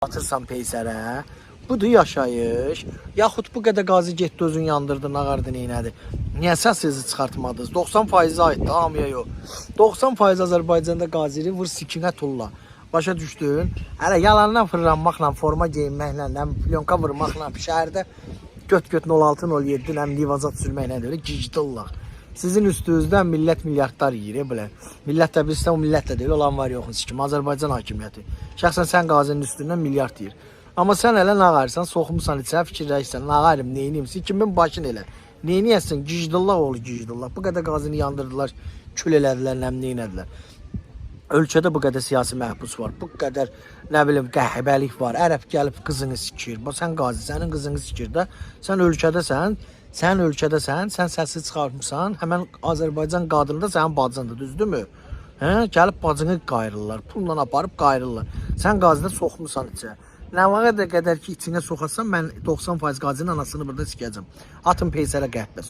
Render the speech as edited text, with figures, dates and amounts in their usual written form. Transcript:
atırsan peysərə, budur yaşayış. Yaxud bu qədər qazi getdi özün yandırdı, nağardı, neynədi. Niyə səsinizi çıxartmadınız? 90% aiddir, hamıya yox. 90% Azərbaycanda qaziri vur sikinə tulla. Başa düşdün? Hələ yalandan fırlanmaqla, forma geyinməklə, plyonka vurmaqla, şəhərdə göt 06-07 livazat sürməklə deyil, gicdillaq. Sizin üstünüzdən millət milyardlar yiyir, belə. Millət də bilirsən, o millət də deyil, olan var yoxun sikim. Azərbaycan hakimiyyəti. Şəxsən sən qazinin üstündən milyard yiyir. Amma sən elə nağarsan, soxmusan içə, fikirləşsən, nağarım, neyiniyim, kimin başın elə. Neyniyəsin, gicdillaq oğlu gicdillaq. Bu qədər qazini yandırdılar, kül elədilər, neynədilər. Ölkədə bu qədər siyasi məhbus var, bu qədər, nə bilim, qəhbəlik var. Ərəb gəlib qızını sikir. Sən qazi, sənin qızını sikir də. Sən ölkədəsən, sən səsi çıxartmışsan. Həmən Azərbaycan qadını da sənin bacındır, düzdürmü? Hə? Gəlib bacını qayırırlar, pulla aparıb qayırırlar. Sən qazidə soxmusan içə. Nə vaxt qədər ki, içinə soxarsan, mən 90% qazinin anasını burada sikəcəm. Atın peysərə qəhbəs.